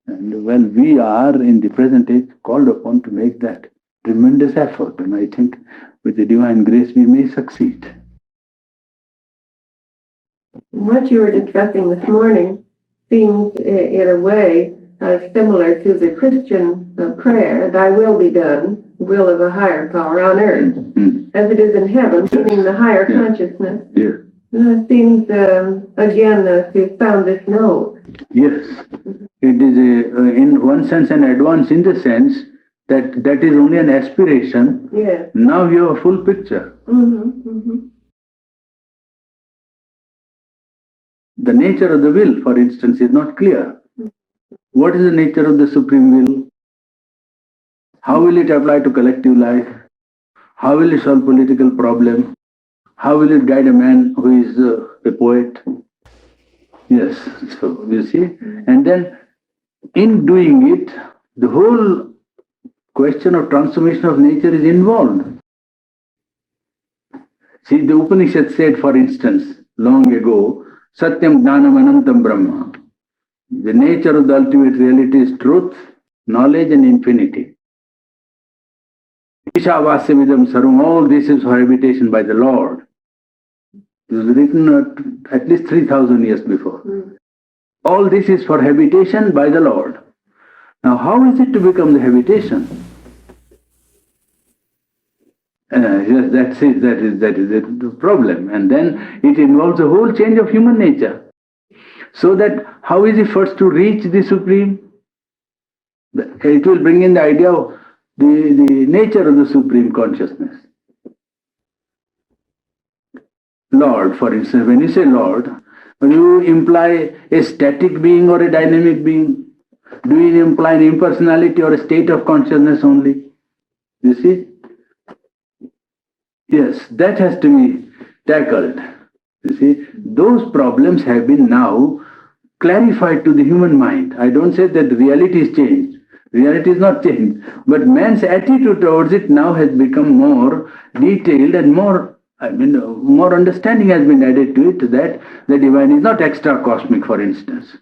[SPEAKER 1] And well, we are in the present age called upon to make that tremendous effort. And I think with the divine grace we may succeed.
[SPEAKER 2] What you were discussing this morning seems in a way similar to the Christian prayer, thy will be done, will of a higher power on earth, as it is in heaven, meaning the higher consciousness. Seems, again, to found this note.
[SPEAKER 1] Yes, it is in one sense an advance in the sense that that is only an aspiration.
[SPEAKER 2] Yes.
[SPEAKER 1] Now you have a full picture. The nature of the will, for instance, is not clear. What is the nature of the supreme will? How will it apply to collective life? How will it solve political problems? How will it guide a man who is a poet? Yes, so you see, and then in doing it, the whole question of transformation of nature is involved. See, the Upanishad said, for instance, long ago, Satyam Jnanam Anantam Brahma. The nature of the ultimate reality is truth, knowledge, and infinity. Ishavasyavidam Sarvam, all this is for habitation by the Lord. It was written at least 3,000 years before. All this is for habitation by the Lord. Now, how is it to become the habitation? Yes, that is the problem. And then it involves a whole change of human nature. So that how is it first to reach the Supreme? It will bring in the idea of the nature of the Supreme Consciousness. Lord, for instance, when you say Lord, do you imply a static being or a dynamic being? Do you imply an impersonality or a state of consciousness only? You see? Yes, that has to be tackled. You see, those problems have been now clarified to the human mind. I don't say that reality is changed. Reality is not changed. But man's attitude towards it now has become more detailed and more understanding has been added to it, that the divine is not extra cosmic, for instance.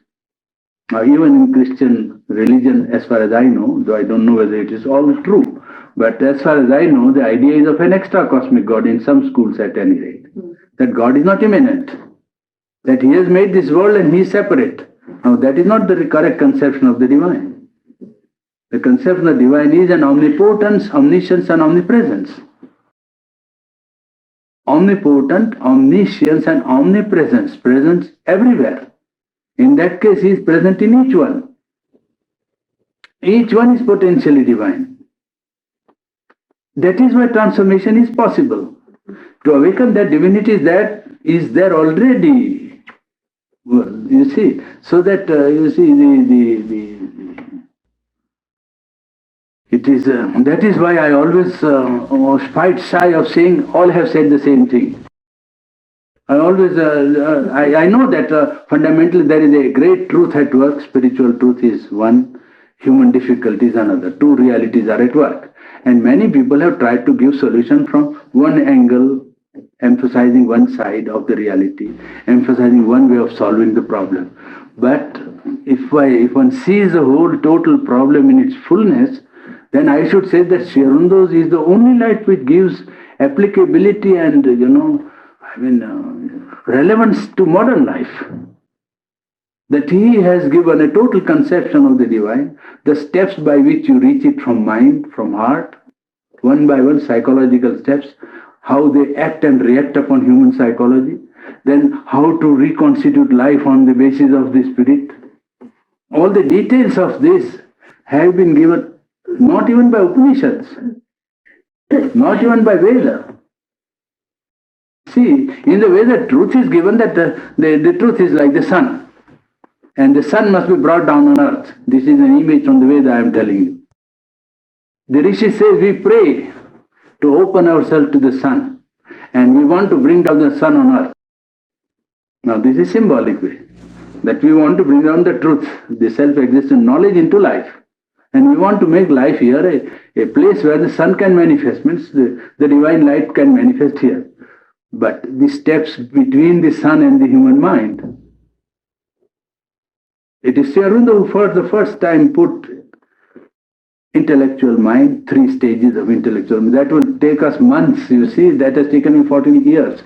[SPEAKER 1] Now, even in Christian religion, as far as I know, though I don't know whether it is all true, but as far as I know, the idea is of an extra cosmic God in some schools at any rate. That God is not immanent, that He has made this world and He is separate. Now, that is not the correct conception of the divine. The conception of the divine is an omnipotence, omniscience, and omnipresence. Omnipotent, omniscience, and omnipresence, presence everywhere. In that case, He is present in each one. Each one is potentially divine. That is why transformation is possible. To awaken that divinity is there already. Well, you see, so that you see it is that is why I always fight shy of saying all have said the same thing. I always I know that fundamentally there is a great truth at work. Spiritual truth is one, human difficulty is another. Two realities are at work, and many people have tried to give solution from one angle, emphasizing one side of the reality, emphasizing one way of solving the problem. But if one sees the whole total problem in its fullness, then I should say that Sri Aurobindo's is the only light which gives applicability and relevance to modern life. That he has given a total conception of the divine, the steps by which you reach it from mind, from heart, one by one psychological steps, how they act and react upon human psychology, then how to reconstitute life on the basis of the spirit. All the details of this have been given not even by Upanishads, not even by Veda. See, in the Veda, truth is given that the truth is like the sun. And the sun must be brought down on earth. This is an image from the Veda I am telling you. The Rishi says we pray to open ourselves to the sun. And we want to bring down the sun on earth. Now this is symbolic way. That we want to bring down the truth, the self-existent knowledge into life. And we want to make life here a place where the sun can manifest, means the divine light can manifest here. But the steps between the sun and the human mind, it is Sri Aurobindo who for the first time put intellectual mind, 3 stages of intellectual mind. That will take us months, you see, that has taken me 14 years.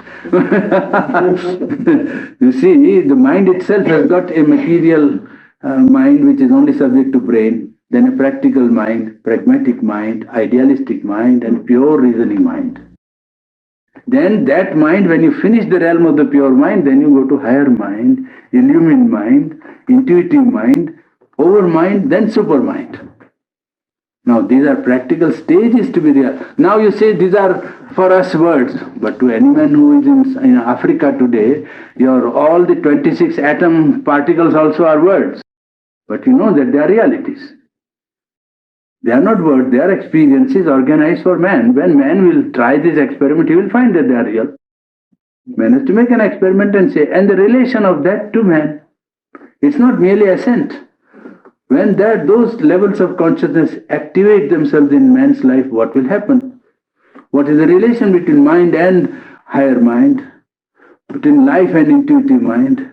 [SPEAKER 1] You see, the mind itself has got a material mind which is only subject to brain, then a practical mind, pragmatic mind, idealistic mind, and pure reasoning mind. Then that mind, when you finish the realm of the pure mind, then you go to higher mind, illumined mind, intuitive mind, over mind, then super mind. Now these are practical stages to be real. Now you say these are for us words, but to anyone who is in Africa today, all the 26 atom particles also are words. But you know that they are realities. They are not words, they are experiences organized for man. When man will try this experiment, he will find that they are real. Man has to make an experiment and say, and the relation of that to man, It's not merely assent. When those levels of consciousness activate themselves in man's life, what will happen? What is the relation between mind and higher mind, between life and intuitive mind,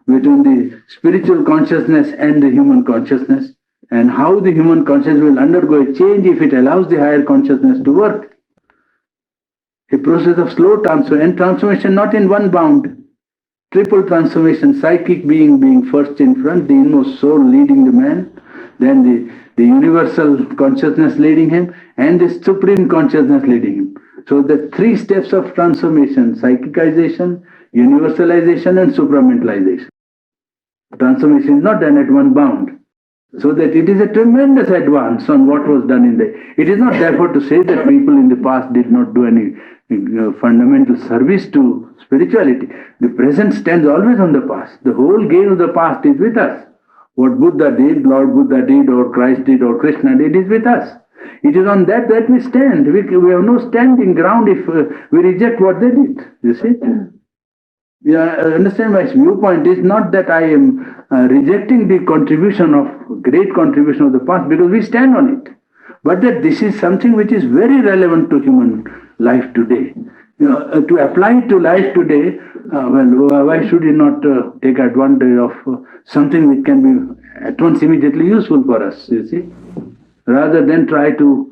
[SPEAKER 1] between the spiritual consciousness and the human consciousness, and how the human consciousness will undergo a change if it allows the higher consciousness to work? A process of slow transformation, not in one bound. Triple transformation, psychic being first in front, the inmost soul leading the man, then the universal consciousness leading him, and the supreme consciousness leading him. So the three steps of transformation: psychicization, universalization, and supramentalization. Transformation is not done at one bound. So that it is a tremendous advance on what was done in the... It is not therefore to say that people in the past did not do any fundamental service to spirituality. The present stands always on the past. The whole game of the past is with us. What Buddha did, Lord Buddha did, or Christ did, or Krishna did is with us. It is on that we stand. We have no standing ground if we reject what they did. You see? Yeah, understand my viewpoint is not that I am rejecting the great contribution of the past, because we stand on it. But that this is something which is very relevant to human life today. To apply it to life today, why should we not take advantage of something which can be at once immediately useful for us, you see? Rather than try to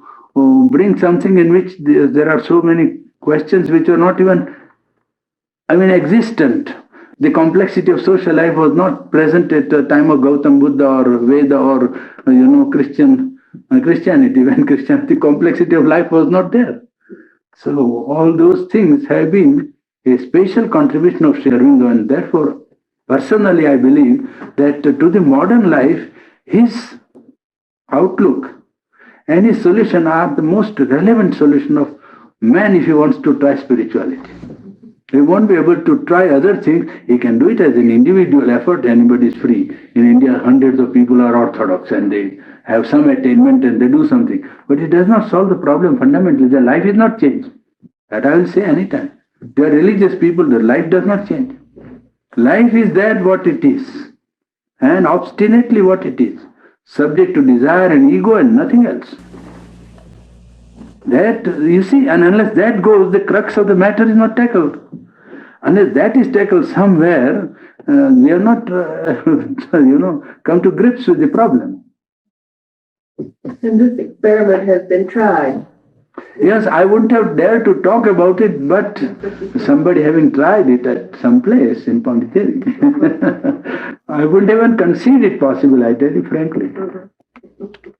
[SPEAKER 1] bring something in which there are so many questions which are not even existent. The complexity of social life was not present at the time of Gautam Buddha or Veda or Christianity. When Christianity, the complexity of life was not there. So all those things have been a special contribution of Sri Aurobindo, and therefore, personally, I believe that to the modern life, his outlook and his solution are the most relevant solution of man if he wants to try spirituality. He won't be able to try other things. He can do it as an individual effort. Anybody is free. In India, hundreds of people are orthodox and they have some attainment and they do something. But it does not solve the problem fundamentally. Their life is not changed. That I will say anytime. They are religious people. Their life does not change. Life is that what it is. And obstinately what it is. Subject to desire and ego and nothing else. That, you see, and unless that goes, the crux of the matter is not tackled. Unless that is tackled somewhere, we are not, come to grips with the problem.
[SPEAKER 2] And this experiment has been tried.
[SPEAKER 1] Yes, I wouldn't have dared to talk about it, but somebody having tried it at some place in Pondicherry, I wouldn't even concede it possible, I tell you frankly.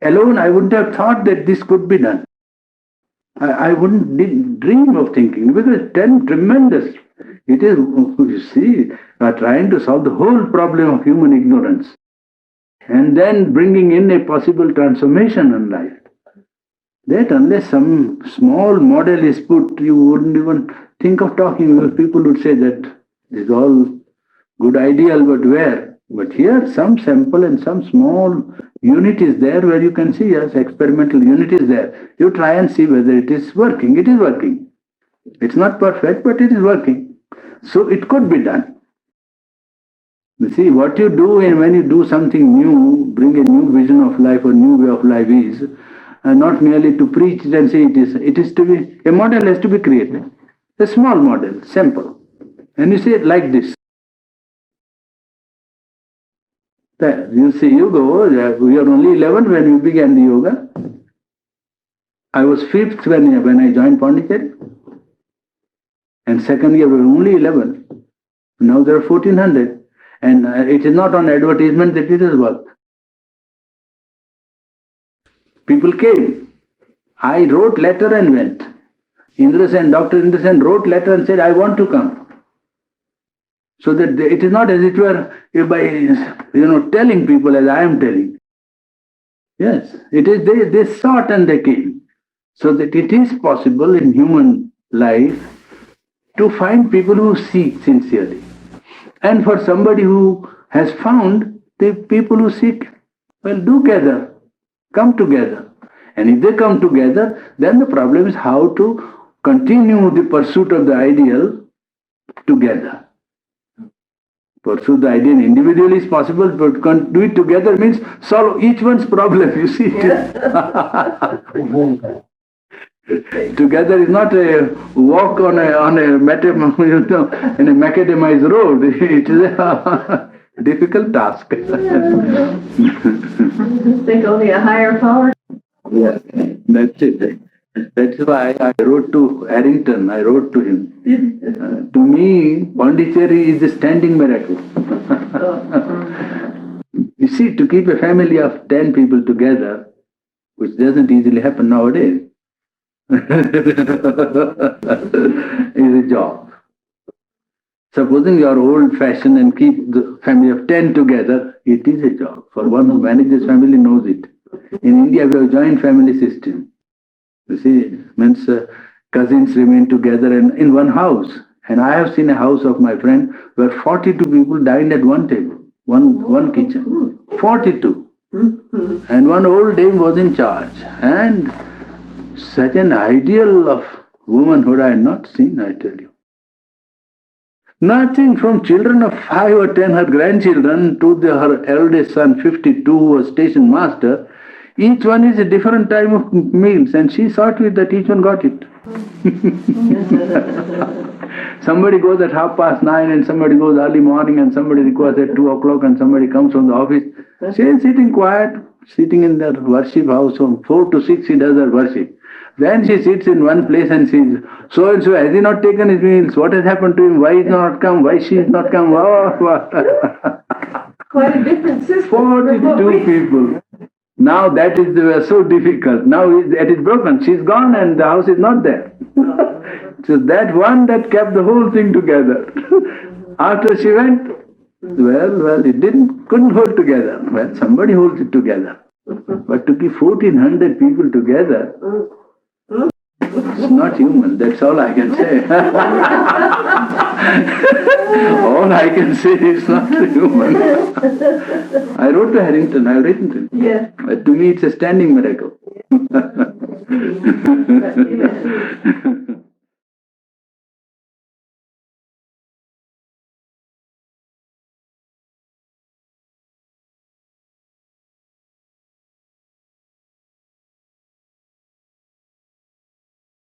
[SPEAKER 1] Alone, I wouldn't have thought that this could be done. I wouldn't dream of thinking, because it's tremendous. It is, you see, trying to solve the whole problem of human ignorance and then bringing in a possible transformation in life. That unless some small model is put, you wouldn't even think of talking. People would say that it's all good ideal, but where? But here some sample and some small unit is there where you can see, yes, experimental unit is there. You try and see whether it is working. It is working. It's not perfect, but it is working. So it could be done. You see, what you do when you do something new, bring a new vision of life or new way of life is not merely to preach it and say it is to be, a model has to be created. A small model, simple. And you say it like this. There, you see, you go, we are only 11 when we began the yoga. I was 5th when I joined Pondicherry. And second year we were only 11. Now there are 1400. And it is not on advertisement that it has worked. People came. I wrote letter and went. Dr. Indra Sen wrote letter and said, I want to come. So that it is not as it were by telling people as I am telling. Yes, it is they sought and they came. So that it is possible in human life to find people who seek sincerely. And for somebody who has found, the people who seek, well, do gather, come together. And if they come together, then the problem is how to continue the pursuit of the ideal together. Pursue the ideal individually is possible, but can't do it together means solve each one's problem, you see. Together is not a walk on a in a macadamized road. It is a difficult task.
[SPEAKER 2] Think only a higher power.
[SPEAKER 1] Yeah, that's it. That's why I wrote to Harrington, I wrote to him. To me, Pondicherry is a standing miracle. You see, to keep a family of 10 people together, which doesn't easily happen nowadays, is a job. Supposing you are old-fashioned and keep the family of 10 together, it is a job. For one who manages family knows it. In India, we have a joint family system. You see, means cousins remain together in one house. And I have seen a house of my friend where 42 people dined at one table, one kitchen. 42. And one old dame was in charge. And such an ideal of womanhood I had not seen, I tell you. Nothing from children of 5 or 10, her grandchildren, to her eldest son, 52, who was station master. Each one is a different time of meals, and she saw to it that each one got it. Somebody goes at 9:30, and somebody goes early morning, and somebody requires at 2 o'clock, and somebody comes from the office. She is sitting quiet, sitting in the worship house from 4 to 6, she does her worship. Then she sits in one place and says, so and so, has he not taken his meals? What has happened to him? Why he's not come? Why she is not come?
[SPEAKER 2] Quite a different system.
[SPEAKER 1] 42 people. Now that is so difficult. Now that is broken. She's gone and the house is not there. So that one that kept the whole thing together. After she went, well, it couldn't hold together. Well, somebody holds it together. But to keep 1,400 people together, it's not human. That's all I can say. All I can say is not human. I wrote to Harrington. I've written to him.
[SPEAKER 2] Yes.
[SPEAKER 1] To me, it's a standing miracle.